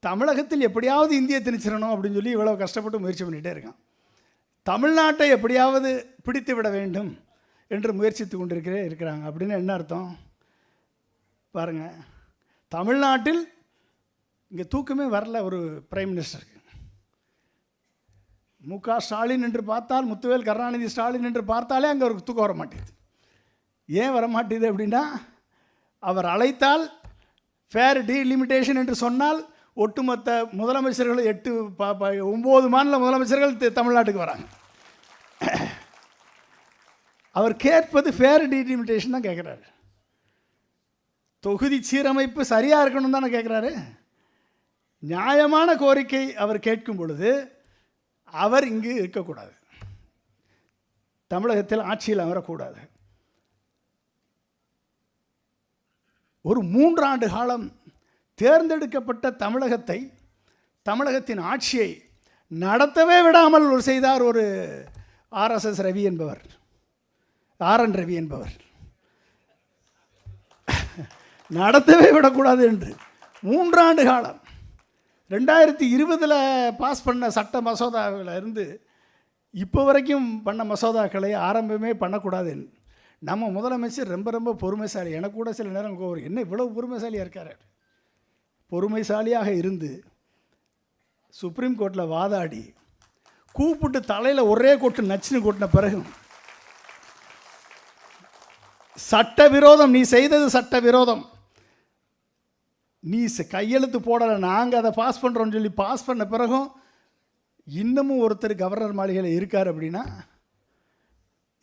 தமிழகத்தில் எப்படியாவது இந்தியை திணிச்சிடணும் அப்படின்னு சொல்லி இவ்வளோ கஷ்டப்பட்டு முயற்சி பண்ணிகிட்டே இருக்கான். தமிழ்நாட்டை எப்படியாவது பிடித்து விட வேண்டும் என்று முயற்சித்து இருக்கிறாங்க. அப்படின்னு என்ன அர்த்தம் பாருங்கள். தமிழ்நாட்டில் இங்கே தூக்கமே வரல ஒரு பிரைம் மினிஸ்டருக்கு. மு.க. ஸ்டாலின் என்று பார்த்தால், முத்துவேல் கருணாநிதி ஸ்டாலின் என்று பார்த்தாலே அங்கே அவருக்கு தூக்கம் வர மாட்டேங்குது. ஏன் வரமாட்டேது அப்படின்னா, அவர் அழைத்தால் ஃபேர் டீலிமிட்டேஷன் என்று சொன்னால் ஒட்டுமொத்த முதலமைச்சர்கள் 9 மாநில முதலமைச்சர்கள் தமிழ்நாட்டுக்கு வராங்க. அவர் கேட்பது ஃபேர் டீலிமிட்டேஷன் தான் கேட்குறாரு. தொகுதி சீரமைப்பு சரியாக இருக்கணும் தானே கேட்குறாரு. நியாயமான கோரிக்கை அவர் கேட்கும் பொழுது அவர் இங்கு இருக்கக்கூடாது, தமிழகத்தில் ஆட்சியில் அமரக்கூடாது. ஒரு 3 ஆண்டு காலம் தேர்ந்தெடுக்கப்பட்ட தமிழகத்தின் ஆட்சியை நடத்தவே விடாமல் செய்தார் ஒரு RSS ரவி என்பவர், RN ரவி என்பவர். நடத்தவே விடக்கூடாது என்று 3 ஆண்டு காலம் 2020 பாஸ் பண்ண சட்ட மசோதாவில் இருந்து இப்போ வரைக்கும் பண்ண மசோதாக்களை ஆரம்பமே பண்ணக்கூடாது. நம்ம முதலமைச்சர் ரொம்ப ரொம்ப பொறுமைசாலி. எனக்கு கூட சில நேரம் கோவம், என்ன இவ்வளோ பொறுமைசாலியாக இருக்கார். பொறுமைசாலியாக இருந்து சுப்ரீம் கோர்ட்டில் வாதாடி கூப்பிட்டு தலையில் ஒரே கொட்டு நச்சுன்னு கொட்டின பிறகு சட்டவிரோதம், நீ செய்தது சட்டவிரோதம், நீ கையெழுத்து போடலை, நாங்கள் அதை பாஸ் பண்ணுறோன்னு சொல்லி பாஸ் பண்ண பிறகும் இன்னமும் ஒருத்தர் கவர்னர் மாளிகையில் இருக்கார் அப்படின்னா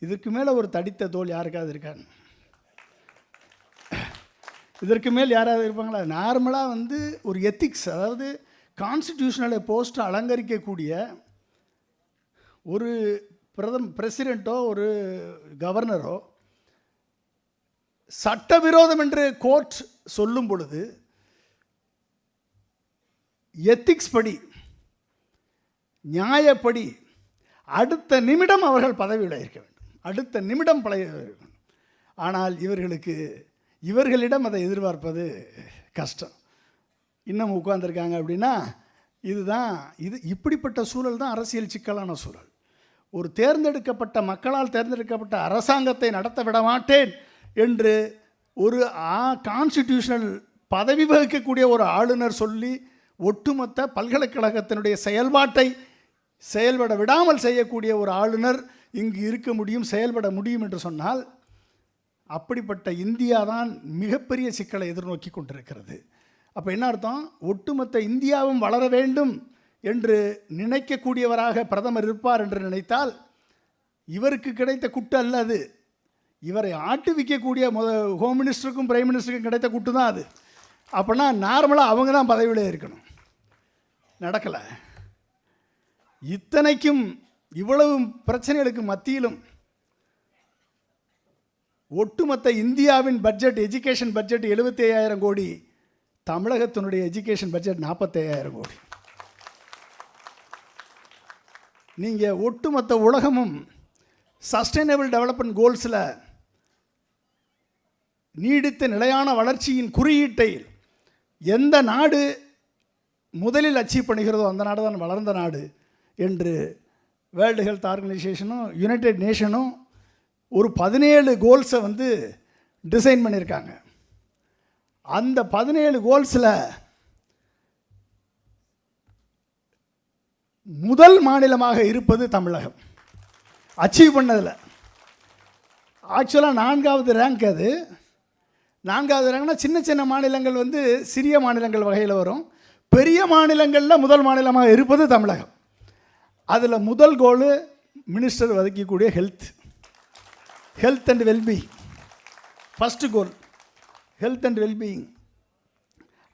இதற்கு மேலே ஒரு தடித்த தோல் யாருக்காவது இருக்காங்க? இதற்கு மேல் யாராவது இருப்பாங்களா? நார்மலாக ஒரு எத்திக்ஸ், அதாவது கான்ஸ்டிடியூஷனலை போஸ்ட்டை அலங்கரிக்கக்கூடிய ஒரு பிரசிடெண்ட்டோ ஒரு கவர்னரோ சட்டவிரோதம் என்று கோர்ட் சொல்லும் பொழுது எத்திக்ஸ் படி, நியாயப்படி அடுத்த நிமிடம் அவர்கள் பதவியில் இருக்க வேண்டும், அடுத்த நிமிடம் வேண்டும். ஆனால் இவர்களிடம் அதை எதிர்பார்ப்பது கஷ்டம். இன்னும் உட்கார்ந்துருக்காங்க அப்படின்னா இப்படிப்பட்ட சூழல் தான் அரசியல் சிக்கலான சூழல். ஒரு தேர்ந்தெடுக்கப்பட்ட மக்களால் தேர்ந்தெடுக்கப்பட்ட அரசாங்கத்தை நடத்த விட மாட்டேன் என்று ஒரு கான்ஸ்டிடியூஷனல் பதவி வகிக்கக்கூடிய ஒரு ஆளுநர் சொல்லி ஒட்டுமொத்த பல்கலைக்கழகத்தினுடைய செயல்பாட்டை செயல்பட விடாமல் செய்யக்கூடிய ஒரு ஆளுநர் இங்கு இருக்க முடியும், செயல்பட முடியும் என்று சொன்னால், அப்படிப்பட்ட இந்தியா தான் மிகப்பெரிய சிக்கலை எதிர்நோக்கி கொண்டிருக்கிறது. அப்போ என்ன அர்த்தம்? ஒட்டுமொத்த இந்தியாவும் வளர வேண்டும் என்று நினைக்கக்கூடியவராக பிரதமர் இருப்பார் என்று நினைத்தால் இவருக்கு கிடைத்த குட்டு அல்ல அது. இவரை ஆட்டுவிக்கக்கூடிய ஹோம் மினிஸ்டருக்கும் பிரைம் மினிஸ்டருக்கும் கிடைத்த குட்டு தான் அது. அப்படின்னா நார்மலாக அவங்க தான் பதவியில் இருக்கணும். நடக்கலை. இத்தனைக்கும் இவ்வளவு பிரச்சனைகளுக்கு மத்தியிலும் ஒட்டுமொத்த இந்தியாவின் பட்ஜெட், எஜுகேஷன் பட்ஜெட் 75,000 கோடி, தமிழகத்தினுடைய எஜுகேஷன் பட்ஜெட் 45,000 கோடி. நீங்கள் ஒட்டுமொத்த உலகமும் சஸ்டைனபிள் டெவலப்மெண்ட் கோல்ஸில் நீடித்த நிலையான வளர்ச்சியின் குறியீட்டை எந்த நாடு முதலில் அச்சீவ் பண்ணுகிறதோ அந்த நாடு தான் வளர்ந்த நாடு என்று வேர்ல்டு ஹெல்த் ஆர்கனைசேஷனும் யுனைடெட் நேஷனும் ஒரு 17 கோல்ஸை டிசைன் பண்ணியிருக்காங்க. அந்த 17 கோல்ஸில் முதல் மாநிலமாக இருப்பது தமிழகம். அச்சீவ் பண்ணதில் ஆக்சுவலாக 4வது ரேங்க். அது 4வது ரேங்க்னா சின்ன சின்ன மாநிலங்கள் சிறிய மாநிலங்கள் வகையில் வரும். பெரிய மாநிலங்களில் முதல் மாநிலமாக இருப்பது தமிழகம். அதில் முதல் கோல் மினிஸ்டர் ஒதுக்கக்கூடிய health and wellbeing. First goal health and wellbeing.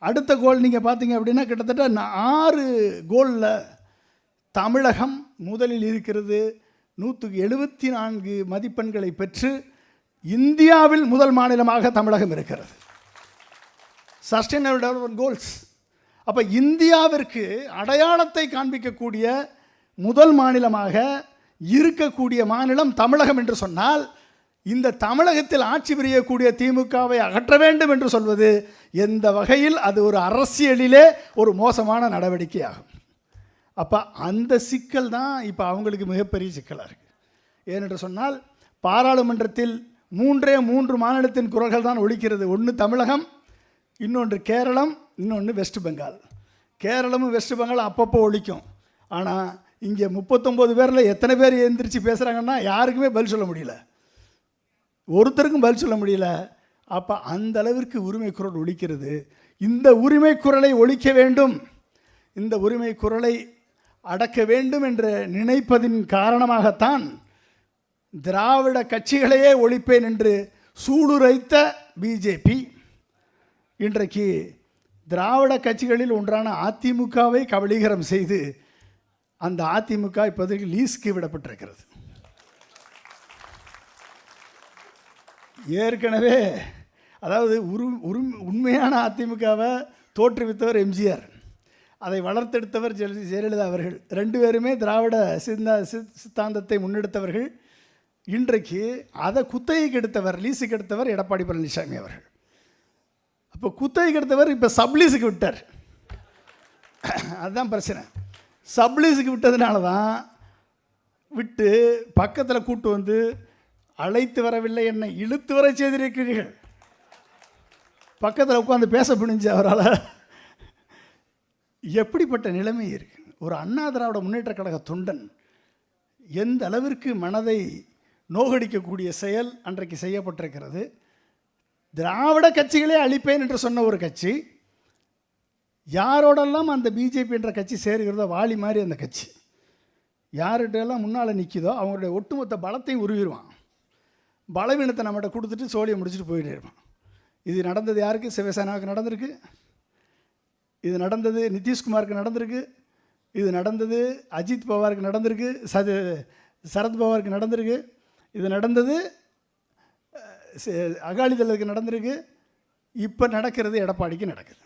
அடுத்த கோல் நீங்கள் பார்த்தீங்க அப்படின்னா கிட்டத்தட்ட 6 கோலில் தமிழகம் முதலில் இருக்கிறது. 174 மதிப்பெண்களை பெற்று இந்தியாவில் முதல் மாநிலமாக தமிழகம் இருக்கிறது. Sustainable development goals. அப்போ இந்தியாவிற்கு அடையாளத்தை காண்பிக்கக்கூடிய முதல் மாநிலமாக இருக்கக்கூடிய மாநிலம் தமிழகம் என்று சொன்னால் இந்த தமிழகத்தில் ஆட்சி புரியக்கூடிய திமுகவை அகற்ற வேண்டும் என்று சொல்வது எந்த வகையில் அது ஒரு அரசியலிலே ஒரு மோசமான நடவடிக்கையாகும். அப்போ அந்த சிக்கல் தான் இப்போ அவங்களுக்கு மிகப்பெரிய சிக்கலாக இருக்குது. ஏனென்று சொன்னால் பாராளுமன்றத்தில் 3 மாநிலத்தின் குரல்கள் தான் ஒலிக்கிறது. ஒன்று தமிழகம், இன்னொன்று கேரளம், இன்னொன்று வெஸ்ட் பெங்கால். கேரளமும் வெஸ்ட் பெங்கால் அப்பப்போ ஒலிக்கும். ஆனால் இங்கே 39 பேரில் எத்தனை பேர் எழுந்திரிச்சு பேசுகிறாங்கன்னா யாருக்குமே பதில் சொல்ல முடியல, ஒருத்தருக்கும் பதில் சொல்ல முடியல. அப்போ அந்த அளவிற்கு உரிமை குரல் ஒலிக்கிறது. இந்த உரிமை குரலை ஒலிக்க வேண்டும், இந்த உரிமை குரலை அடக்க வேண்டும் என்று நினைப்பதின் காரணமாகத்தான் திராவிட கட்சிகளையே ஒழிப்பேன் என்று சூளுரைத்த பிஜேபி இன்றைக்கு திராவிட கட்சிகளில் ஒன்றான அதிமுகவை கபலீகரம் செய்து அந்த அதிமுக இப்போதைக்கு லீஸ்க்கு விடப்பட்டிருக்கிறது. ஏற்கனவே அதாவது உண்மையான அதிமுகவை தோற்றுவித்தவர் எம்ஜிஆர், அதை வளர்த்தெடுத்தவர் ஜெயலலிதா அவர்கள். 2 பேருமே திராவிட சித்தாந்தத்தை முன்னெடுத்தவர்கள். இன்றைக்கு அதை குத்தகைக்கு எடுத்தவர், லீஸுக்கு எடுத்தவர் எடப்பாடி பழனிசாமி அவர்கள். அப்போ குத்தகைக்கு எடுத்தவர் இப்போ சப்லீஸுக்கு விட்டார். அதுதான் பிரச்சனை. சப்லீஸுக்கு விட்டதுனால தான் விட்டு பக்கத்தில் கூட்டு வந்து அழைத்து வரவில்லை, என்னை இழுத்து வர செய்திருக்கிறீர்கள். பக்கத்தில் உட்காந்து பேச புனிஞ்சு அவரால். எப்படிப்பட்ட நிலைமை இருக்குது? ஒரு அண்ணா திராவிட முன்னேற்ற கழக தொண்டன் எந்த அளவிற்கு மனதை நோகடிக்கக்கூடிய செயல் அன்றைக்கு செய்யப்பட்டிருக்கிறது. திராவிட கட்சிகளே அழிப்பேன் என்று சொன்ன ஒரு கட்சி யாரோடெல்லாம் அந்த பிஜேபி என்ற கட்சி சேருகிறதோ, வாலி மாதிரி அந்த கட்சி யார்கிட்டெல்லாம் முன்னால் நிற்கிதோ அவங்களுடைய ஒட்டுமொத்த பலத்தையும் உருவிடுவான். பலவீனத்தை நம்மகிட்ட கொடுத்துட்டு சோழியை முடிச்சுட்டு போயிட்டே இருப்பான். இது நடந்தது யாருக்கு? சிவசேனாவுக்கு நடந்திருக்கு, இது நடந்தது நிதிஷ்குமாருக்கு நடந்திருக்கு, இது நடந்தது அஜித் பவாருக்கு நடந்திருக்கு, சரத்பவாருக்கு நடந்திருக்கு, இது நடந்தது அகாலிதளுக்கு நடந்திருக்கு, இப்போ நடக்கிறது எடப்பாடிக்கு நடக்குது.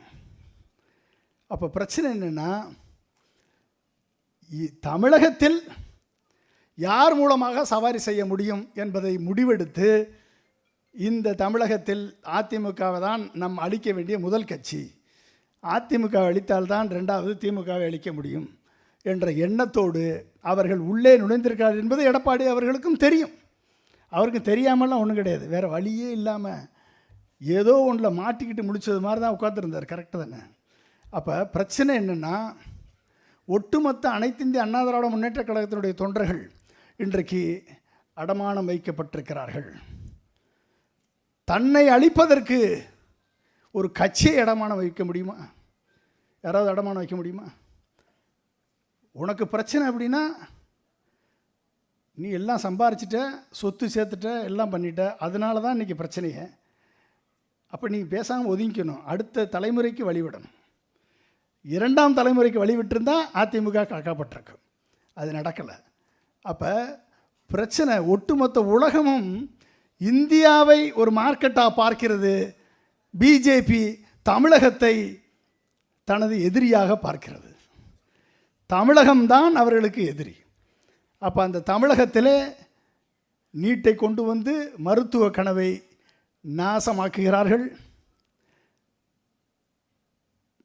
அப்போ பிரச்சனை என்னென்னா, தமிழகத்தில் யார் மூலமாக சவாரி செய்ய முடியும் என்பதை முடிவெடுத்து இந்த தமிழகத்தில் அதிமுகவை தான் நம் அழிக்க வேண்டிய முதல் கட்சி, அதிமுக அழித்தால்தான் 2வது திமுகவை அழிக்க முடியும் என்ற எண்ணத்தோடு அவர்கள் உள்ளே நுழைந்திருக்கிறார்கள் என்பது எடப்பாடி அவர்களுக்கும் தெரியும். அவருக்கு தெரியாமலாம் ஒன்றும் கிடையாது, வேறு வழியே இல்லாமல் ஏதோ ஒன்றில் மாட்டிக்கிட்டு முடித்தது மாதிரி தான் உட்காந்துருந்தார். கரெக்டு தானே? அப்போ பிரச்சனை என்னென்னா, ஒட்டுமொத்த அனைத்திந்திய அண்ணா திராவிட முன்னேற்ற கழகத்தினுடைய தொண்டர்கள் இன்றைக்கு அடமானம் வைக்கப்பட்டிருக்கிறார்கள். தன்னை அழிப்பதற்கு ஒரு கட்சியை அடமானம் வைக்க முடியுமா? யாராவது அடமானம் வைக்க முடியுமா? உனக்கு பிரச்சனை அப்படின்னா நீ எல்லாம் சம்பாரிச்சிட்ட, சொத்து சேர்த்துட்ட, எல்லாம் பண்ணிட்ட, அதனால தான் இன்றைக்கி பிரச்சனையே. அப்போ நீ பேசாமல் ஒதுங்கிக்கணும், அடுத்த தலைமுறைக்கு வழிவிடணும். 2ஆம் தலைமுறைக்கு வழிவிட்டிருந்தால் அதிமுக காக்கப்பட்டிருக்கும். அது நடக்கலை. அப்போ பிரச்சனை ஒட்டுமொத்த உலகமும் இந்தியாவை ஒரு மார்க்கெட்டாக பார்க்கிறது. பிஜேபி தமிழகத்தை தனது எதிரியாக பார்க்கிறது. தமிழகம்தான் அவர்களுக்கு எதிரி. அப்போ அந்த தமிழகத்திலே நீட்டை கொண்டு வந்து மருத்துவ கனவை நாசமாக்குகிறார்கள்.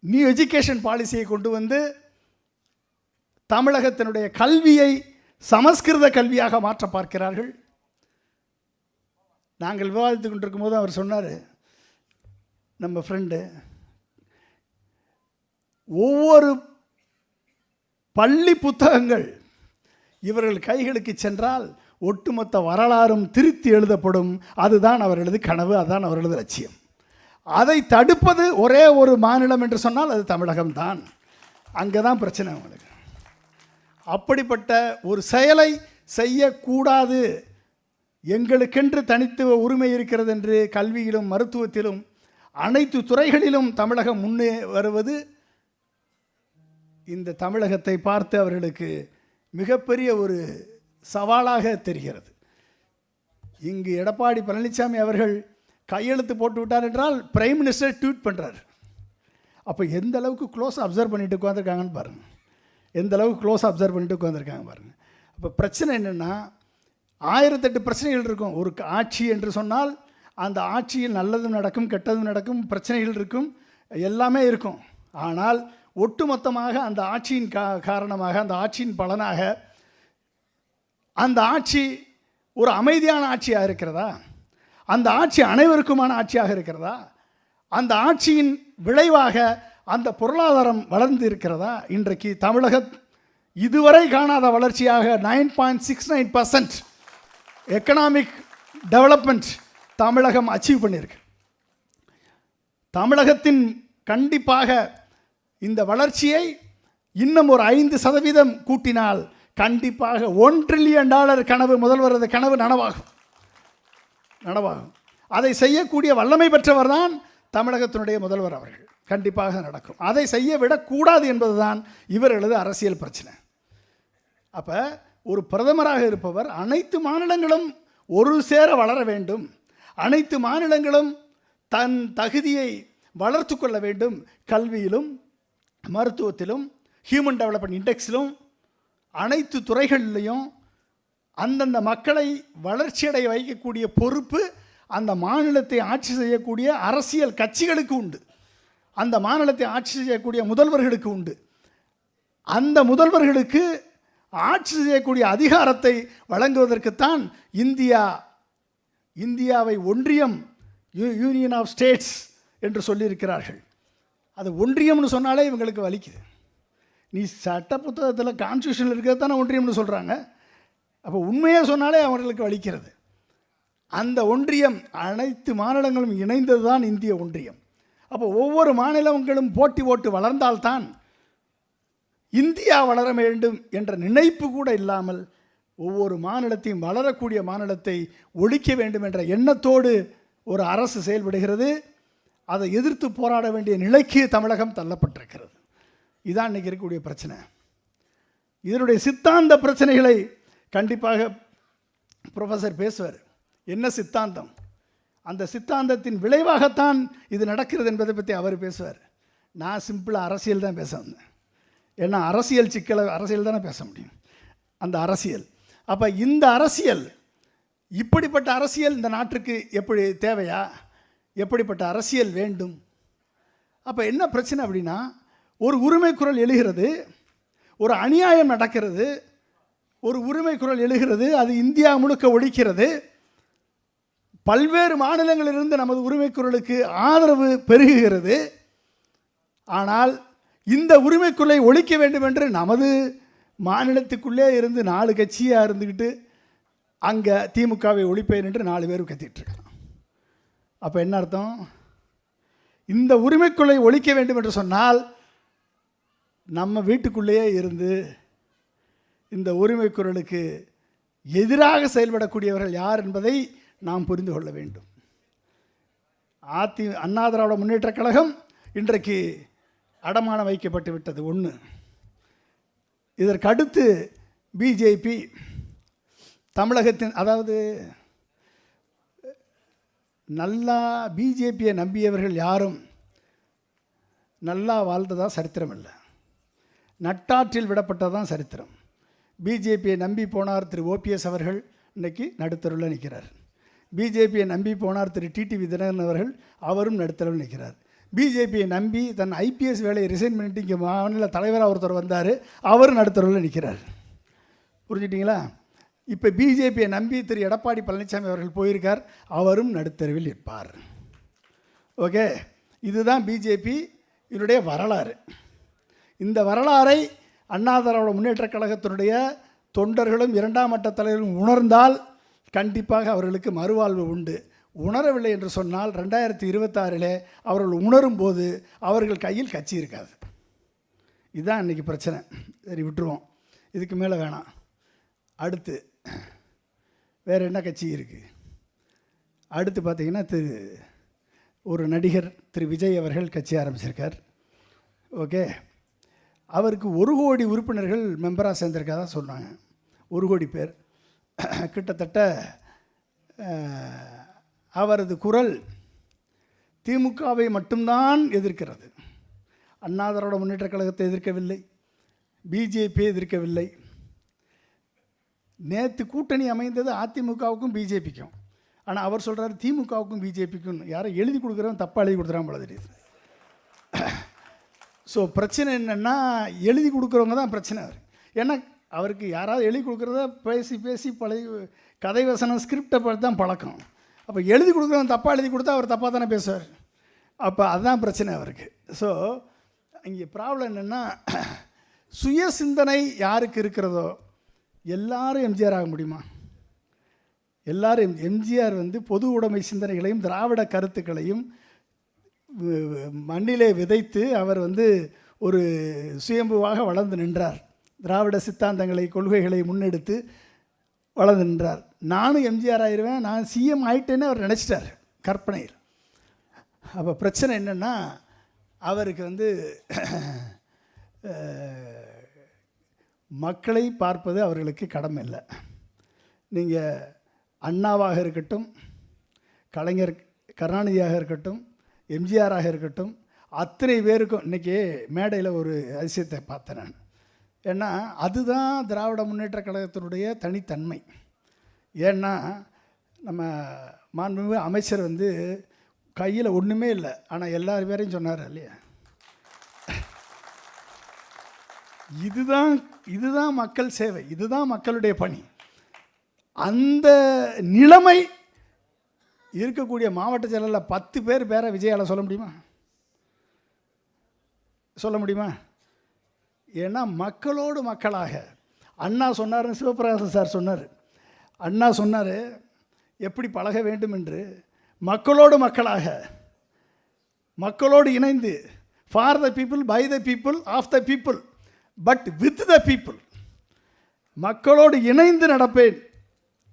நியூ எஜுகேஷன் பாலிசியை கொண்டு வந்து தமிழகத்தினுடைய கல்வியை சமஸ்கிருத கல்வியாக மாற்ற பார்க்கிறார்கள். நாங்கள் விவாதித்து கொண்டிருக்கும் போது அவர் சொன்னார், நம்ம ஃப்ரெண்டு, ஒவ்வொரு பள்ளி புத்தகங்கள் இவர்கள் கைகளுக்கு சென்றால் ஒட்டுமொத்த வரலாறும் திருத்தி எழுதப்படும். அதுதான் அவர்களது கனவு, அதுதான் அவர்களது லட்சியம். அதை தடுப்பது ஒரே ஒரு மாநிலம் என்று சொன்னால் அது தமிழகம்தான். அங்கே தான் பிரச்சனை அவங்களுக்கு. அப்படிப்பட்ட ஒரு செயலை செய்யக்கூடாது, எங்களுக்கென்று தனித்துவ உரிமை இருக்கிறது என்று கல்வியிலும் மருத்துவத்திலும் அனைத்து துறைகளிலும் தமிழகம் முன்னே வருவது இந்த தமிழகத்தை பார்த்து அவர்களுக்கு மிகப்பெரிய ஒரு சவாலாக தெரிகிறது. இங்கு எடப்பாடி பழனிசாமி அவர்கள் கையெழுத்து போட்டு விட்டார் என்றால் பிரைம் மினிஸ்டர் ட்வீட் பண்ணுறார். அப்போ எந்த அளவுக்கு க்ளோஸ் அப்சர்வ் பண்ணிட்டு உட்காந்துருக்காங்கன்னு பாருங்கள், எந்த அளவுக்கு க்ளோஸ் அப்சர்வ் பண்ணிட்டு உட்காந்துருக்காங்க பாருங்கள். அப்போ பிரச்சனை என்னென்னா, 1008 பிரச்சனைகள் இருக்கும். ஒரு ஆட்சி என்று சொன்னால் அந்த ஆட்சியில் நல்லதும் நடக்கும், கெட்டதும் நடக்கும், பிரச்சனைகள் இருக்கும், எல்லாமே இருக்கும். ஆனால் ஒட்டுமொத்தமாக அந்த ஆட்சியின் காரணமாக, அந்த ஆட்சியின் பலனாக அந்த ஆட்சி ஒரு அமைதியான ஆட்சியாக இருக்கிறதா? அந்த ஆட்சி அனைவருக்குமான ஆட்சியாக இருக்கிறதா? அந்த ஆட்சியின் விளைவாக அந்த பொருளாதாரம் வளர்ந்து இருக்கிறதா? இன்றைக்கு தமிழக இதுவரை காணாத வளர்ச்சியாக 9.69% எக்கனாமிக் டெவலப்மெண்ட் தமிழகம் அச்சீவ் பண்ணியிருக்கு. தமிழகத்தின் கண்டிப்பாக இந்த வளர்ச்சியை இன்னும் ஒரு 5% கூட்டினால் கண்டிப்பாக $1 trillion கனவு, முதல்வரது கனவு நனவாகும். அதை செய்யக்கூடிய வல்லமை பெற்றவர் தான் தமிழகத்தினுடைய முதல்வர் அவர்கள். கண்டிப்பாக நடக்கும். அதை செய்ய விடக்கூடாது என்பதுதான் இவர்களது அரசியல் பிரச்சனை. அப்போ ஒரு பிரதமராக இருப்பவர் அனைத்து மாநிலங்களும் ஒரு சேர வளர வேண்டும், அனைத்து மாநிலங்களும் தன் தகுதியை வளர்த்து கொள்ள வேண்டும், கல்வியிலும் மருத்துவத்திலும் ஹியூமன் டெவலப்மெண்ட் இண்டெக்ஸிலும் அனைத்து துறைகளிலையும் அந்தந்த மக்களை வளர்ச்சியடைய வைக்கக்கூடிய பொறுப்பு அந்த மாநிலத்தை ஆட்சி செய்யக்கூடிய அரசியல் கட்சிகளுக்கு உண்டு, அந்த மாநிலத்தை ஆட்சி செய்யக்கூடிய முதல்வர்களுக்கு உண்டு. அந்த முதல்வர்களுக்கு ஆட்சி செய்யக்கூடிய அதிகாரத்தை வழங்குவதற்குத்தான் இந்தியாவை ஒன்றியம், யூனியன் ஆஃப் ஸ்டேட்ஸ் என்று சொல்லியிருக்கிறார்கள். அது ஒன்றியம்னு சொன்னாலே இவங்களுக்கு வலிக்குது. நீ சட்ட புத்தகத்தில் கான்ஸ்டியூஷனில் இருக்கிறது தானே ஒன்றியம்னு சொல்கிறாங்க. அப்போ உண்மையாக சொன்னாலே அவர்களுக்கு வலிக்கிறது. அந்த ஒன்றியம் அனைத்து மாநிலங்களும் இணைந்தது தான் இந்திய ஒன்றியம். அப்போ ஒவ்வொரு மாநிலங்களும் போட்டி போட்டு வளர்ந்தால்தான் இந்தியா வளர வேண்டும் என்ற நினைப்பு கூட இல்லாமல் ஒவ்வொரு மாநிலத்தையும் வளரக்கூடிய மாநிலத்தை ஒழிக்க வேண்டும் என்ற எண்ணத்தோடு ஒரு அரசு செயல்படுகிறது. அதை எதிர்த்து போராட வேண்டிய நிலைக்கு தமிழகம் தள்ளப்பட்டிருக்கிறது. இதுதான் இன்றைக்கி இருக்கக்கூடிய பிரச்சனை. இதனுடைய சித்தாந்த பிரச்சனைகளை கண்டிப்பாக ப்ரொஃபஸர் பேசுவார். என்ன சித்தாந்தம், அந்த சித்தாந்தத்தின் விளைவாகத்தான் இது நடக்கிறது என்பதை பற்றி அவர் பேசுவார். நான் சிம்பிளாக அரசியல் தான் பேச வந்தேன். ஏன்னா அரசியல் சிக்கலை அரசியல் தானே பேச முடியும், அந்த அரசியல். அப்போ இந்த அரசியல், இப்படிப்பட்ட அரசியல் இந்த நாட்டுக்கு எப்படி தேவையா, எப்படிப்பட்ட அரசியல் வேண்டும்? அப்போ என்ன பிரச்சனை அப்படின்னா, ஒரு உரிமை குரல் எழுகிறது, ஒரு அநியாயம் நடக்கிறது, ஒரு உரிமை குரல் எழுகிறது, அது இந்தியா முழுக்க ஒழிக்கிறது. பல்வேறு மாநிலங்களிலிருந்து நமது உரிமை குரலுக்கு ஆதரவு பெருகுகிறது. ஆனால் இந்த உரிமை குரலை ஒழிக்க வேண்டும் என்று நமது மாநிலத்துக்குள்ளே இருந்து 4 கட்சியாக இருந்துக்கிட்டு அங்கே திமுகவை ஒழிப்பேன் என்று 4 பேர் கத்திட்டுருக்கான். அப்போ என்ன அர்த்தம்? இந்த உரிமைக்குள்ளை ஒழிக்க வேண்டும் என்று சொன்னால் நம்ம வீட்டுக்குள்ளேயே இருந்து இந்த உரிமை குரலுக்கு எதிராக செயல்படக்கூடியவர்கள் யார் என்பதை நாம் புரிந்து கொள்ள வேண்டும். அண்ணா திராவிட முன்னேற்றக் கழகம் இன்றைக்கு அடமானம் வைக்கப்பட்டு விட்டது ஒன்று. இதற்கடுத்து பிஜேபி தமிழகத்தின், அதாவது நல்லா பிஜேபியை நம்பியவர்கள் யாரும் நல்லா வாழ்ந்ததாக சரித்திரம் இல்லை, நட்டாற்றில் விடப்பட்டதான் சரித்திரம். பிஜேபியை நம்பி போனார் திரு ஓபிஎஸ் அவர்கள், இன்றைக்கி நடுத்தருவில் நிற்கிறார். பிஜேபியை நம்பி போனார் திரு டிடிவி தினகரன் அவர்கள், அவரும் நடுத்தருவில் நிற்கிறார். பிஜேபியை நம்பி தன் ஐபிஎஸ் வேலையை ரிசைன் பண்ணிட்டு இங்கே மாநில தலைவராக ஒருத்தர் வந்தார், அவரும் நடுத்தருவில் நிற்கிறார். புரிஞ்சுட்டிங்களா? இப்போ பிஜேபியை நம்பி திரு எடப்பாடி பழனிசாமி அவர்கள் போயிருக்கார், அவரும் நடுத்தருவில் நிற்பார். ஓகே, இதுதான் பிஜேபி இதனுடைய வரலாறு. இந்த வரலாறை அண்ணா திராவிட முன்னேற்றக் கழகத்தினுடைய தொண்டர்களும் 2ஆம் மட்ட தலைவர்களும் உணர்ந்தால் கண்டிப்பாக அவர்களுக்கு மறுவாழ்வு உண்டு. உணரவில்லை என்று சொன்னால் 2026 அவர்கள் உணரும் போது அவர்கள் கையில் கட்சி இருக்காது. இதுதான் இன்றைக்கி பிரச்சனை. சரி, விட்டுருவோம், இதுக்கு மேலே வேணாம். அடுத்து வேறு என்ன கட்சி இருக்குது? அடுத்து பார்த்திங்கன்னா ஒரு நடிகர் திரு விஜய் அவர்கள் கட்சி ஆரம்பிச்சிருக்கார். ஓகே, அவருக்கு 1 கோடி உறுப்பினர்கள் மெம்பராக சேர்ந்திருக்காதா சொன்னாங்க. 1 கோடி பேர். கிட்டத்தட்ட அவரது குரல் திமுகவை மட்டும்தான் எதிர்க்கிறது. அண்ணா திராவிட முன்னேற்றக் கழகத்தை எதிர்க்கவில்லை, பிஜேபியை எதிர்க்கவில்லை. நேற்று கூட்டணி அமைந்தது அதிமுகவுக்கும் பிஜேபிக்கும். ஆனால் அவர் சொல்கிறார் திமுகவுக்கும் பிஜேபிக்கும். யாரை எழுதி கொடுக்குறவன் தப்பாக எழுதி கொடுத்துறான் போல தெரியுது. ஸோ பிரச்சனை என்னென்னா எழுதி கொடுக்குறவங்க தான் பிரச்சனை அவருக்கு. ஏன்னா அவருக்கு யாராவது எழுதி கொடுக்குறத பேசி பேசி பழைய கதை வசனம் ஸ்கிரிப்டை பார்த்து தான் பழக்கம். அப்போ எழுதி கொடுக்குறவன் தப்பாக எழுதி கொடுத்தா அவர் தப்பாக தானே பேசுவார். அப்போ அதுதான் பிரச்சனை அவருக்கு. ஸோ இங்கே ப்ராப்ளம் என்னென்னா, சுய சிந்தனை யாருக்கு இருக்கிறதோ எல்லாரும் எம்ஜிஆர் ஆக முடியுமா? எல்லாரும் எம்ஜிஆர் பொது உடைமை சிந்தனைகளையும் திராவிட கருத்துக்களையும் மண்ணிலே விதைத்து அவர் ஒரு சுயம்புவாக வளர்ந்து நின்றார். திராவிட சித்தாந்தங்களை கொள்கைகளை முன்னெடுத்து வளர்ந்து நின்றார். நானும் எம்ஜிஆர் ஆயிடுவேன், நான் சிஎம் ஆகிட்டேன்னு அவர் நினச்சிட்டார் கற்பனையில். அப்போ பிரச்சனை என்னென்னா, அவருக்கு மக்களை பார்ப்பது அவர்களுக்கு கடமை இல்லை. நீங்கள் அண்ணாவாக இருக்கட்டும், கலைஞர் கருணாநிதியாக இருக்கட்டும், எம்ஜிஆராக இருக்கட்டும், அத்தனை பேருக்கும் இன்றைக்கி மேடையில் ஒரு அதிசயத்தை பார்த்தேன் நான். ஏன்னா அதுதான் திராவிட முன்னேற்ற கழகத்தினுடைய தனித்தன்மை. ஏன்னா நம்ம மாண்புமிகு அமைச்சர் கையில் ஒன்றுமே இல்லை, ஆனால் எல்லார் பேரையும் சொன்னார் இல்லையா? இதுதான் மக்கள் சேவை, இதுதான் மக்களுடைய பணி. அந்த நிலைமை இருக்கக்கூடிய மாவட்ட செயலரில் 10 பேரை விஜயால் சொல்ல முடியுமா? சொல்ல முடியுமா? ஏன்னா மக்களோடு மக்களாக அண்ணா சொன்னார்னு சிவபிரகாசம் சார் சொன்னார். அண்ணா சொன்னார் எப்படி பழக வேண்டும் என்று. மக்களோடு மக்களாக, மக்களோடு இணைந்து, for the people, by the people, of the people, but with the people, மக்களோடு இணைந்து நடப்பேன்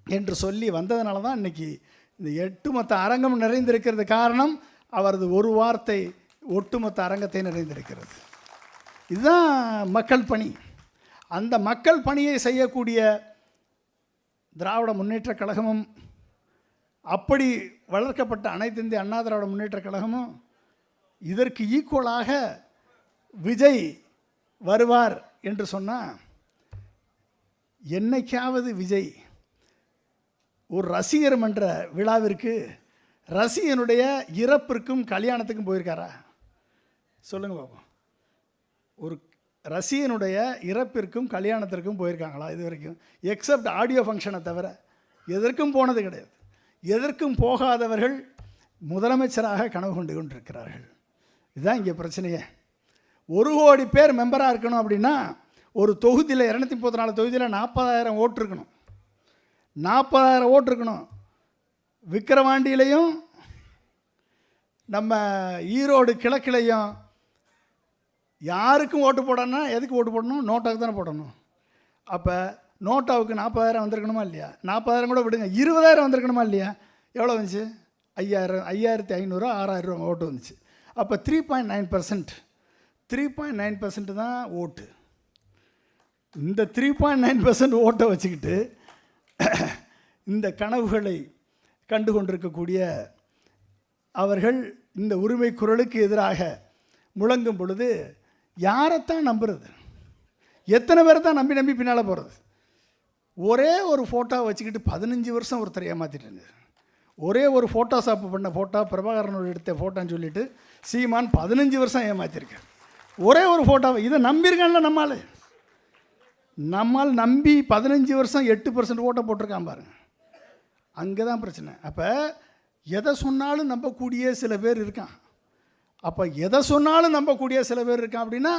என்று சொல்லி வந்ததுனால தான் இன்றைக்கி இந்த ஒட்டுமொத்த அரங்கம் நிறைந்திருக்கிறது. காரணம் அவரது ஒரு வார்த்தை ஒட்டுமொத்த அரங்கத்தை நிறைந்திருக்கிறது. இதுதான் மக்கள் பணி. அந்த மக்கள் பணியை செய்யக்கூடிய திராவிட முன்னேற்ற கழகமும், அப்படி வளர்க்கப்பட்ட அனைத்து இந்திய அண்ணா திராவிட முன்னேற்ற கழகமும் இதற்கு ஈக்குவலாக விஜய் வருவார் என்று சொன்னால், என்னைக்காவது விஜய் ஒரு ரசிகர் மன்ற விழாவிற்கு ரசிகனுடைய இறப்பிற்கும் கல்யாணத்துக்கும் போயிருக்காரா? சொல்லுங்க பாப்போம். ஒரு ரசிகனுடைய இறப்பிற்கும் கல்யாணத்திற்கும் போயிருக்காங்களா இது வரைக்கும்? எக்ஸப்ட் ஆடியோ ஃபங்க்ஷனை தவிர எதற்கும் போனது கிடையாது. எதற்கும் போகாதவர்கள் முதலமைச்சராக கனவு கொண்டு கொண்டிருக்கிறார்கள். இதுதான் இங்கே பிரச்சனையே. 1 கோடி பேர் மெம்பராக இருக்கணும் அப்படின்னா ஒரு தொகுதியில் 234 தொகுதியில் 40,000 ஓட்டு இருக்கணும். 40,000 ஓட்டு இருக்கணும். விக்கிரவாண்டியிலையும் நம்ம ஈரோடு கிழக்கிலையும் யாருக்கும் ஓட்டு போடணும்னா எதுக்கு ஓட்டு போடணும்? நோட்டாவுக்கு தானே போடணும். அப்போ நோட்டாவுக்கு 40,000 வந்திருக்கணுமா இல்லையா? 40,000 கூட விடுங்க, 20,000 வந்திருக்கணுமா இல்லையா? எவ்வளோ வந்துச்சு? 5,500 6,000 ஓட்டு வந்துச்சு. அப்போ 3.9%, 3.9% தான் ஓட்டு. இந்த 3.9% ஓட்டை வச்சுக்கிட்டு இந்த கனவுகளை கண்டு கொண்டிருக்கக்கூடிய அவர்கள் இந்த உரிமை குரலுக்கு எதிராக முழங்கும் பொழுது யாரைத்தான் நம்புறது? எத்தனை பேரை தான் நம்பி பின்னால் போகிறது? ஒரே ஒரு ஃபோட்டோவை வச்சுக்கிட்டு 15 வருஷம் ஒருத்தர் ஏமாற்றிட்டு இருந்தார். ஒரே ஒரு ஃபோட்டோஷாப் பண்ண ஃபோட்டோ, பிரபாகரனோட எடுத்த ஃபோட்டோன்னு சொல்லிட்டு சீமான் 15 வருஷம் ஏமாற்றிருக்கார். ஒரே ஒரு ஃபோட்டோவை. இதை நம்பியிருக்கான்ல நம்மால் நம்பி 15 வருஷம் 8% ஓட்டை போட்டிருக்கான் பாருங்க. அங்கே தான் பிரச்சனை. அப்போ எதை சொன்னாலும் நம்பக்கூடிய சில பேர் இருக்கான். அப்போ எதை சொன்னாலும் நம்பக்கூடிய சில பேர் இருக்கான் அப்படின்னா,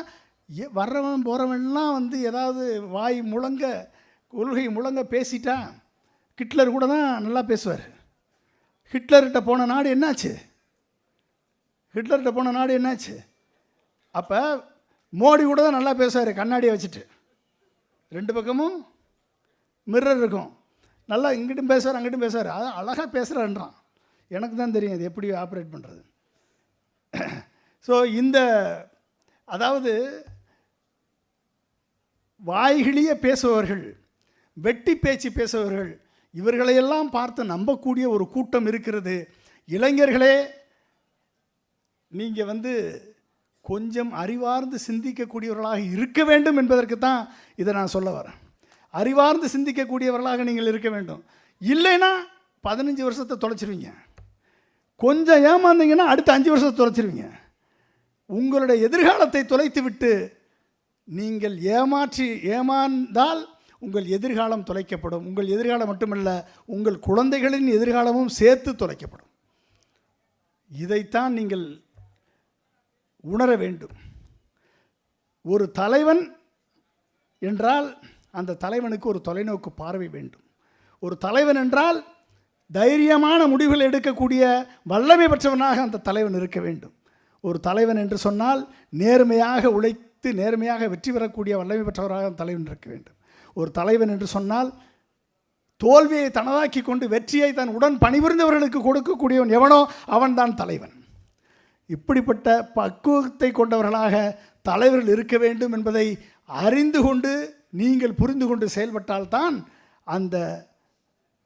வர்றவன் போகிறவன்லாம் ஏதாவது வாய் முழங்க, கொள்கை முழங்க பேசிட்டா, ஹிட்லர் கூட தான் நல்லா பேசுவார். ஹிட்லர்கிட்ட போன நாடு என்னாச்சு? ஹிட்லர்கிட்ட போன நாடு என்னாச்சு? அப்போ மோடி கூட தான் நல்லா பேசுவார், கண்ணாடியை வச்சுட்டு. 2 பக்கமும் மிரர் இருக்கும். நல்லா இங்கிட்டும் பேசுவார், அங்கிட்டும் பேசுவார். அதான் அழகாக பேசுகிறான்றான். எனக்கு தான் தெரியும் இது எப்படி ஆப்ரேட் பண்ணுறது. ஸோ அதாவது வாய்கிழிய பேசுபவர்கள், வெட்டி பேச்சு பேசுபவர்கள், இவர்களையெல்லாம் பார்த்து நம்பக்கூடிய ஒரு கூட்டம் இருக்கிறது. இளைஞர்களே, நீங்கள் கொஞ்சம் அறிவார்ந்து சிந்திக்கக்கூடியவர்களாக இருக்க வேண்டும் என்பதற்கு தான் இதை நான் சொல்ல வரேன். அறிவார்ந்து சிந்திக்கக்கூடியவர்களாக நீங்கள் இருக்க வேண்டும். இல்லைன்னா 15 வருஷத்தை தொலைச்சிருவீங்க. கொஞ்சம் ஏமாந்தீங்கன்னா அடுத்த 5 வருஷத்தை தொலைச்சிருவீங்க. உங்களுடைய எதிர்காலத்தை தொலைத்து விட்டு நீங்கள் ஏமாந்தால் உங்கள் எதிர்காலம் தொலைக்கப்படும். உங்கள் எதிர்காலம் மட்டுமல்ல, உங்கள் குழந்தைகளின் எதிர்காலமும் சேர்த்து தொலைக்கப்படும். இதைத்தான் நீங்கள் உணர வேண்டும். ஒரு தலைவன் என்றால் அந்த தலைவனுக்கு ஒரு தொலைநோக்கு பார்வை வேண்டும். ஒரு தலைவன் என்றால் தைரியமான முடிவுகள் எடுக்கக்கூடிய வல்லமை பெற்றவனாக அந்த தலைவன் இருக்க வேண்டும். ஒரு தலைவன் என்று சொன்னால் நேர்மையாக உழைத்து நேர்மையாக வெற்றி பெறக்கூடிய வல்லமை பெற்றவராக அந்த தலைவன் இருக்க வேண்டும். ஒரு தலைவன் என்று சொன்னால் தோல்வியை தனதாக்கி கொண்டு வெற்றியை தன் உடன் பணிபுரிந்தவர்களுக்கு கொடுக்கக்கூடியவன் எவனோ அவன்தான் தலைவன். இப்படிப்பட்ட பக்குவத்தை கொண்டவர்களாக தலைவர்கள் இருக்க வேண்டும் என்பதை அறிந்து கொண்டு நீங்கள் புரிந்து கொண்டு செயல்பட்டால்தான் அந்த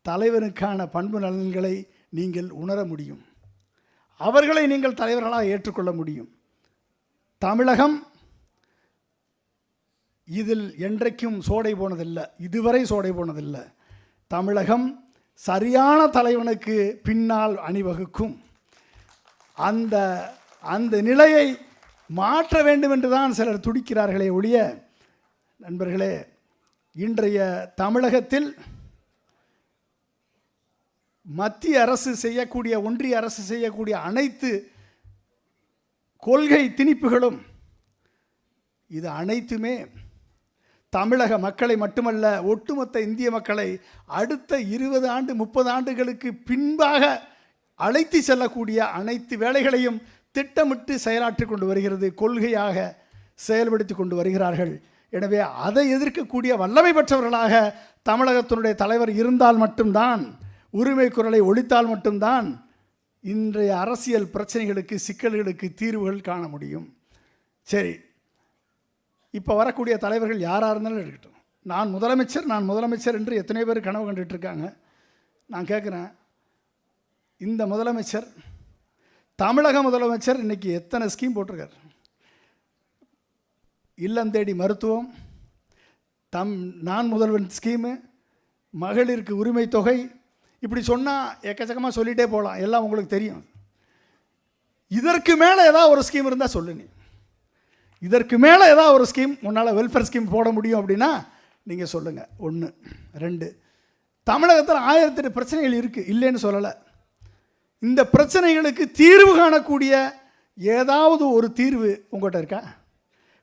தலைவனுக்கான பண்பு நலன்களை நீங்கள் உணர முடியும். அவர்களை நீங்கள் தலைவர்களாக ஏற்றுக்கொள்ள முடியும். தமிழகம் இதில் என்றைக்கும் சோடை போனதில்லை, இதுவரை சோடை போனதில்லை. தமிழகம் சரியான தலைவனுக்கு பின்னால் அணிவகுக்கும். அந்த நிலையை மாற்ற வேண்டும் என்று தான் சிலர் துடிக்கிறார்களே ஒழிய, நண்பர்களே, இன்றைய தமிழகத்தில் மத்திய அரசு செய்யக்கூடிய, ஒன்றிய அரசு செய்யக்கூடிய அனைத்து கொள்கை திணிப்புகளும், இது அனைத்துமே தமிழக மக்களை மட்டுமல்ல, ஒட்டுமொத்த இந்திய மக்களை அடுத்த 20 ஆண்டு 30 ஆண்டுகளுக்கு பின்பாக அழைத்து செல்லக்கூடிய அனைத்து வேலைகளையும் திட்டமிட்டு செயலாற்றி கொண்டு வருகிறது, கொள்கையாக செயல்படுத்தி கொண்டு வருகிறார்கள். எனவே அதை எதிர்க்கக்கூடிய வல்லமை பெற்றவர்களாக தமிழகத்தினுடைய தலைவர் இருந்தால் மட்டும்தான், உரிமை குரலை ஒழித்தால் மட்டும்தான் இன்றைய அரசியல் பிரச்சனைகளுக்கு, சிக்கல்களுக்கு தீர்வுகள் காண முடியும். சரி, இப்போ வரக்கூடிய தலைவர்கள் யாராக இருந்தாலும் இருக்கட்டும், நான் முதலமைச்சர் என்று எத்தனை பேர் கனவு கண்டுட்டு இருக்காங்க. நான் கேட்குறேன், இந்த முதலமைச்சர், தமிழக முதலமைச்சர் இன்றைக்கி எத்தனை ஸ்கீம் போட்டிருக்கார்? இல்லம் தேடி மருத்துவம், நான் முதல்வன் ஸ்கீமு, மகளிருக்கு உரிமை தொகை, இப்படி சொன்னால் எக்கச்சக்கமாக சொல்லிகிட்டே போகலாம், எல்லாம் உங்களுக்கு தெரியும். இதற்கு மேலே ஏதாவது ஒரு ஸ்கீம் இருந்தால் சொல்லுங்க. இதற்கு மேலே ஏதாவது ஒரு ஸ்கீம் உன்னால் வெல்ஃபேர் ஸ்கீம் போட முடியும் அப்படின்னா நீங்கள் சொல்லுங்கள். 1. 2, தமிழகத்தில் 1008 பிரச்சனைகள் இருக்குது, இல்லைன்னு சொல்லலை. இந்த பிரச்சனைகளுக்கு தீர்வு காணக்கூடிய ஏதாவது ஒரு தீர்வு உங்கள்கிட்ட இருக்கா?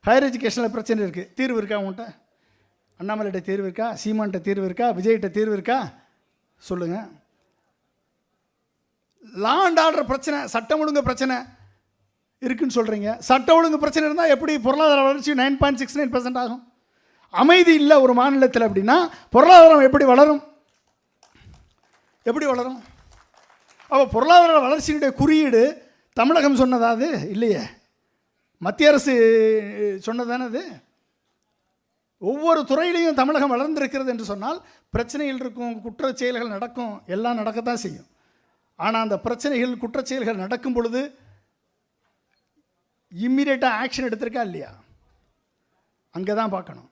ஹையர் எஜுகேஷனில் பிரச்சனை இருக்குது, தீர்வு இருக்கா உங்கள்கிட்ட? அண்ணாமலைகிட்ட தீர்வு இருக்கா? சீமான்கிட்ட தீர்வு இருக்கா? விஜய்கிட்ட தீர்வு இருக்கா? சொல்லுங்கள். லா அண்ட் ஆர்டர் பிரச்சனை, சட்டம் ஒழுங்கு பிரச்சனை இருக்குன்னு சொல்கிறீங்க. சட்ட ஒழுங்கு பிரச்சனை இருந்தால் எப்படி பொருளாதார வளர்ச்சி 9.69% ஆகும்? அமைதி இல்லை ஒரு மாநிலத்தில் அப்படின்னா பொருளாதாரம் எப்படி வளரும்? அப்போ பொருளாதார வளர்ச்சியினுடைய குறியீடு தமிழகம் சொன்னதா? அது இல்லையே, மத்திய அரசு சொன்னதானே அது. ஒவ்வொரு துறையிலையும் தமிழகம் வளர்ந்திருக்கிறது என்று சொன்னால் பிரச்சனைகள் இருக்கும், குற்றச் செயல்கள் நடக்கும், எல்லாம் நடக்கத்தான் செய்யும். ஆனால் அந்த பிரச்சனைகள், குற்றச் செயல்கள் நடக்கும் பொழுது இம்மிடியேட்டாக ஆக்ஷன் எடுத்திருக்கா இல்லையா? அங்கே தான் பார்க்கணும்.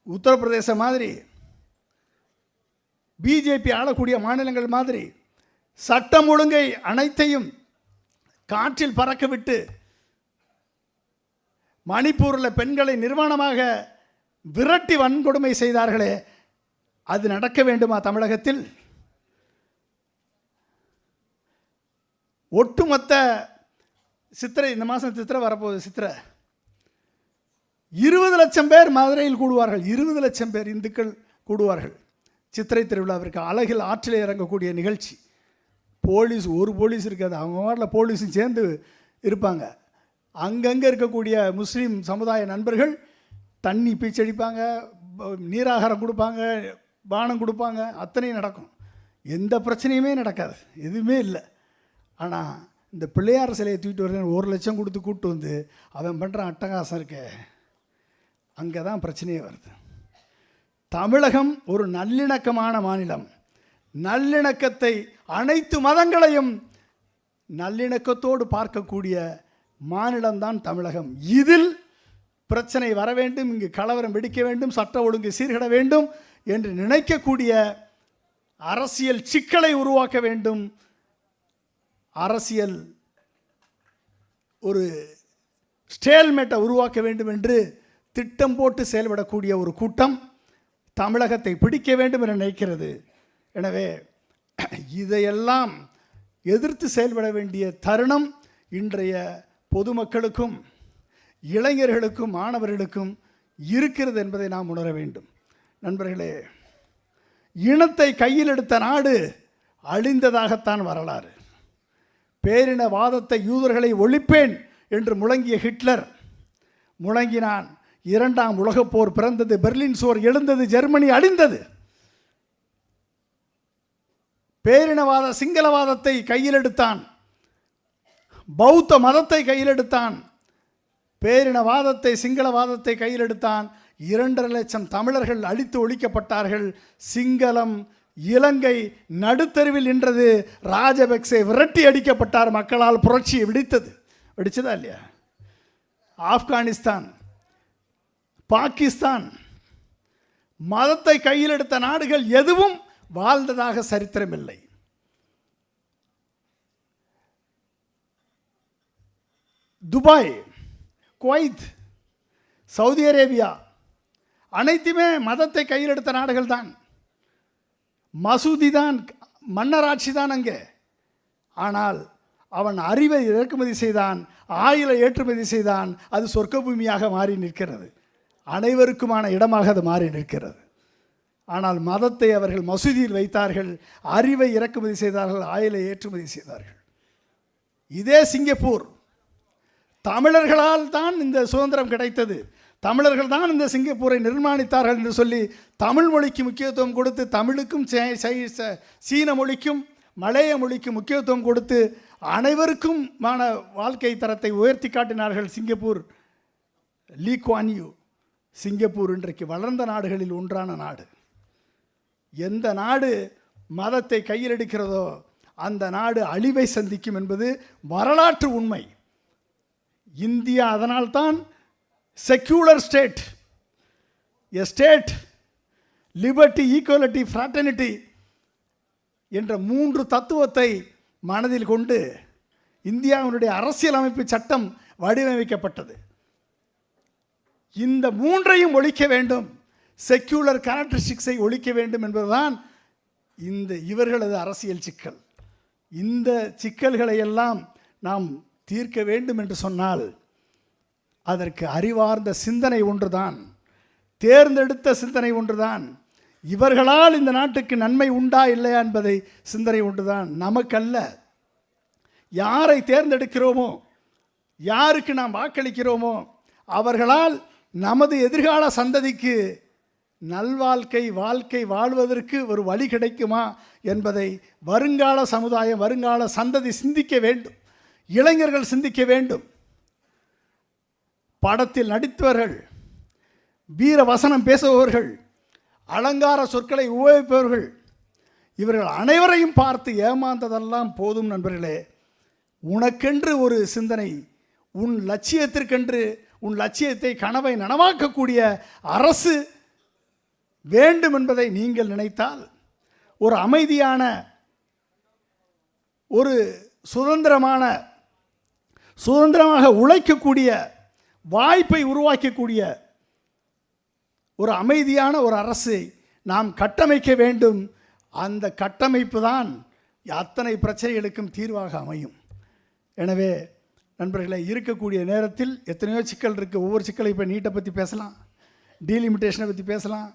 உத்தரப்பிரதேச மாதிரி, பிஜேபி ஆளக்கூடிய மாநிலங்கள் மாதிரி சட்டம் ஒழுங்கை அனைத்தையும் காற்றில் பறக்க விட்டு மணிப்பூரில் பெண்களை நிர்வாணமாக விரட்டி வன்கொடுமை செய்தார்களே, அது நடக்க வேண்டுமா தமிழகத்தில்? ஒட்டுமொத்த சித்திரை, இந்த மாதம் சித்திரை வரப்போகுது, சித்திரை 20 லட்சம் பேர் மதுரையில் கூடுவார்கள். 20 லட்சம் பேர் இந்துக்கள் கூடுவார்கள் சித்திரை திருவிழாவிற்கு. அழகில் ஆற்றில் இறங்கக்கூடிய நிகழ்ச்சி. ஒரு போலீஸ் இருக்காது, அவங்க வாட்டில் போலீஸும் சேர்ந்து இருப்பாங்க. அங்கங்கே இருக்கக்கூடிய முஸ்லீம் சமுதாய நண்பர்கள் தண்ணி பீச்சடிப்பாங்க, நீராகாரம் கொடுப்பாங்க, பானம் கொடுப்பாங்க, அத்தனையும் நடக்கும். எந்த பிரச்சனையுமே நடக்காது, எதுவுமே இல்லை. ஆனால் இந்த பிள்ளையார் சிலையை தூக்கிட்டு வருது 1 லட்சம் கொடுத்து கூப்பிட்டு வந்து அவன் பண்ணுற அட்டகாசம் இருக்கே, அங்கே தான் பிரச்சனையே வருது. தமிழகம் ஒரு நல்லிணக்கமான மாநிலம். நல்லிணக்கத்தை, அனைத்து மதங்களையும் நல்லிணக்கத்தோடு பார்க்கக்கூடிய மாநிலம்தான் தமிழகம். இதில் பிரச்சனை வர வேண்டும், இங்கு கலவரம் வெடிக்க வேண்டும், சட்ட ஒழுங்கு சீர்கட வேண்டும் என்று நினைக்கக்கூடிய அரசியல் சிக்கலை உருவாக்க வேண்டும். அரசியல் ஒரு ஸ்டேல்மேட்டை உருவாக்க வேண்டும் என்று திட்டம் போட்டு செயல்படக்கூடிய ஒரு கூட்டம் தமிழகத்தை பிடிக்க வேண்டும் என நினைக்கிறது. எனவே இதையெல்லாம் எதிர்த்து செயல்பட வேண்டிய தருணம் இன்றைய பொதுமக்களுக்கும் இளைஞர்களுக்கும் மாணவர்களுக்கும் இருக்கிறது என்பதை நாம் உணர வேண்டும். நண்பர்களே, இனத்தை கையில் எடுத்த நாடு அழிந்ததாகத்தான் வரலாறு. பேரினவாதத்தை, யூதர்களை ஒழிப்பேன் என்று முழங்கிய ஹிட்லர் முழங்கினான். 2ஆம் உலகப் போர் பிறந்தது, பெர்லின் சுவர் எழுந்தது, ஜெர்மனி அழிந்தது. பேரினவாத சிங்களவாதத்தை கையில் எடுத்தான், பௌத்த மதத்தை கையில் எடுத்தான், பேரினவாதத்தை சிங்களவாதத்தை கையில் எடுத்தான். 2.5 லட்சம் தமிழர்கள் அழித்து ஒழிக்கப்பட்டார்கள். சிங்களம் இலங்கை நடுத்தருவில் நின்றது. ராஜபக்சே விரட்டி அடிக்கப்பட்டார். மக்களால் புரட்சியை வெடிச்சதா இல்லையா? ஆப்கானிஸ்தான், பாகிஸ்தான் மதத்தை கையில் எடுத்த நாடுகள் எதுவும் வாழ்ந்ததாக சரித்திரமில்லை. துபாய், குவைத், சவுதி அரேபியா அனைத்துமே மதத்தை கையில் எடுத்த நாடுகள் தான். மசூதி தான், மன்னராட்சி தான் அங்கே. ஆனால் அவன் அறிவை இறக்குமதி செய்தான், ஆயிலை ஏற்றுமதி செய்தான். அது சொர்க்க பூமியாக மாறி நிற்கிறது, அனைவருக்குமான இடமாக அது மாறி நிற்கிறது. ஆனால் மதத்தை அவர்கள் மசூதியில் வைத்தார்கள், அறிவை இறக்குமதி செய்தார்கள், ஆயிலை ஏற்றுமதி செய்தார்கள். இதே சிங்கப்பூர், தமிழர்களால் தான் இந்த சுதந்திரம் கிடைத்தது, தமிழர்கள் தான் இந்த சிங்கப்பூரை நிர்மாணித்தார்கள் என்று சொல்லி தமிழ் மொழிக்கு முக்கியத்துவம் கொடுத்து, தமிழுக்கும் சீன மொழிக்கும் மலேய மொழிக்கும் முக்கியத்துவம் கொடுத்து அனைவருக்குமான வாழ்க்கை தரத்தை உயர்த்தி காட்டினார்கள் Singapore. Lee Kuan Yew. Singapore இன்றைக்கு வளர்ந்த நாடுகளில் ஒன்றான நாடு. எந்த நாடு மதத்தை கையில் எடுக்கிறதோ அந்த நாடு அழிவை சந்திக்கும் என்பது வரலாற்று உண்மை. இந்தியா அதனால்தான் secular state, a state, liberty, equality, fraternity என்ற 3 தத்துவத்தை மனதில் கொண்டு இந்தியாவினுடைய அரசியலமைப்பு சட்டம் வடிவமைக்கப்பட்டது. இந்த 3ஐயும் ஒழிக்க வேண்டும், செக்யூலர் கேரக்டரிஸ்டிக்ஸை ஒழிக்க வேண்டும் என்பதுதான் இவர்களது அரசியல் சிக்கல். இந்த சிக்கல்களை எல்லாம் நாம் தீர்க்க வேண்டும் என்று சொன்னால் அதற்கு அறிவார்ந்த சிந்தனை ஒன்றுதான், தேர்ந்தெடுத்த சிந்தனை ஒன்றுதான். இவர்களால் இந்த நாட்டுக்கு நன்மை உண்டா இல்லையா என்பதை சிந்தனை ஒன்றுதான். நமக்கல்ல. யாரை தேர்ந்தெடுக்கிறோமோ, யாருக்கு நாம் வாக்களிக்கிறோமோ அவர்களால் நமது எதிர்கால சந்ததிக்கு நல்வாழ்க்கை வாழ்க்கை வாழ்வதற்கு ஒரு வழி கிடைக்குமா என்பதை வருங்கால சமுதாயம், வருங்கால சந்ததி சிந்திக்க வேண்டும், இளைஞர்கள் சிந்திக்க வேண்டும். படத்தில் நடித்தவர்கள், வீர வசனம் பேசுபவர்கள், அலங்கார சொற்களை உபயோகிப்பவர்கள், இவர்கள் அனைவரையும் பார்த்து ஏமாந்ததெல்லாம் போதும். நண்பர்களே, உனக்கென்று ஒரு சிந்தனை, உன் லட்சியத்திற்கென்று, உன் லட்சியத்தை கனவை நனவாக்கக்கூடிய அரசு வேண்டும் என்பதை நீங்கள் நினைத்தால், ஒரு அமைதியான, ஒரு சுதந்திரமாக உழைக்கக்கூடிய வாய்ப்பை உருவாக்கக்கூடிய ஒரு அமைதியான ஒரு அரசை நாம் கட்டமைக்க வேண்டும். அந்த கட்டமைப்பு தான் அத்தனை பிரச்சனைகளுக்கும் தீர்வாக அமையும். எனவே நண்பர்களை, இருக்கக்கூடிய நேரத்தில் எத்தனையோ சிக்கல் இருக்குது. ஒவ்வொரு சிக்கலை இப்போ நீட்டை பற்றி பேசலாம், டீலிமிட்டேஷனை பற்றி பேசலாம்,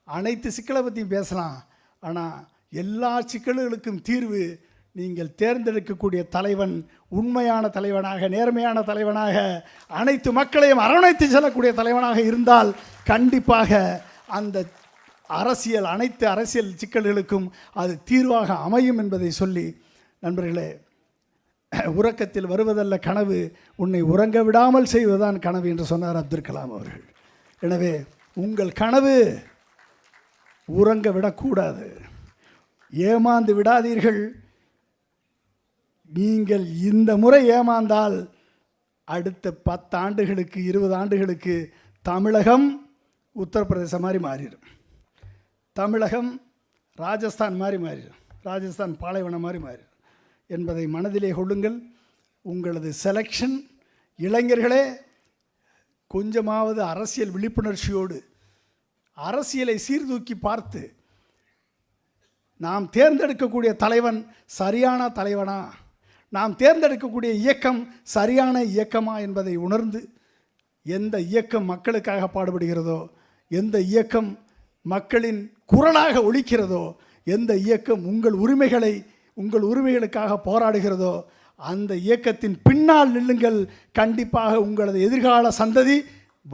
அனைத்து சிக்கலை பற்றியும் பேசலாம். ஆனால் எல்லா சிக்கல்களுக்கும் தீர்வு நீங்கள் தேர்ந்தெடுக்கக்கூடிய தலைவன் உண்மையான தலைவனாக, நேர்மையான தலைவனாக, அனைத்து மக்களையும் அரவணைத்து செல்லக்கூடிய தலைவனாக இருந்தால் கண்டிப்பாக அந்த அரசியல், அனைத்து அரசியல் சிக்கல்களுக்கும் அது தீர்வாக அமையும் என்பதை சொல்லி, நண்பர்களே, உறக்கத்தில் வருவதல்ல கனவு, உன்னை உறங்க விடாமல் செய்வதுதான் கனவு என்று சொன்னார் அப்துல் கலாம் அவர்கள். எனவே உங்கள் கனவு உறங்க விடக்கூடாது, ஏமாந்து விடாதீர்கள். நீங்கள் இந்த முறை ஏமாந்தால் அடுத்த 10 ஆண்டுகளுக்கு 20 ஆண்டுகளுக்கு தமிழகம் உத்தரப்பிரதேசம் மாதிரி மாறிடும், தமிழகம் ராஜஸ்தான் மாதிரி மாறிடும், ராஜஸ்தான் பாலைவனம் மாதிரி மாறிடும் என்பதை மனதிலே கொள்ளுங்கள். உங்களது செலெக்ஷன் இளைஞர்களே கொஞ்சமாவது அரசியல் விழிப்புணர்ச்சியோடு அரசியலை சீர்தூக்கி பார்த்து நாம் தேர்ந்தெடுக்கக்கூடிய தலைவன் சரியான தலைவனா, நாம் தேர்ந்தெடுக்கக்கூடிய இயக்கம் சரியான இயக்கமா என்பதை உணர்ந்து எந்த இயக்கம் மக்களுக்காக பாடுபடுகிறதோ, எந்த இயக்கம் மக்களின் குரலாக ஒலிக்கிறதோ, எந்த இயக்கம் உங்கள் உரிமைகளுக்காக போராடுகிறதோ அந்த இயக்கத்தின் பின்னால் நில்லுங்கள். கண்டிப்பாக உங்களது எதிர்கால சந்ததி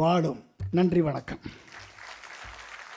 வாழும். நன்றி, வணக்கம்.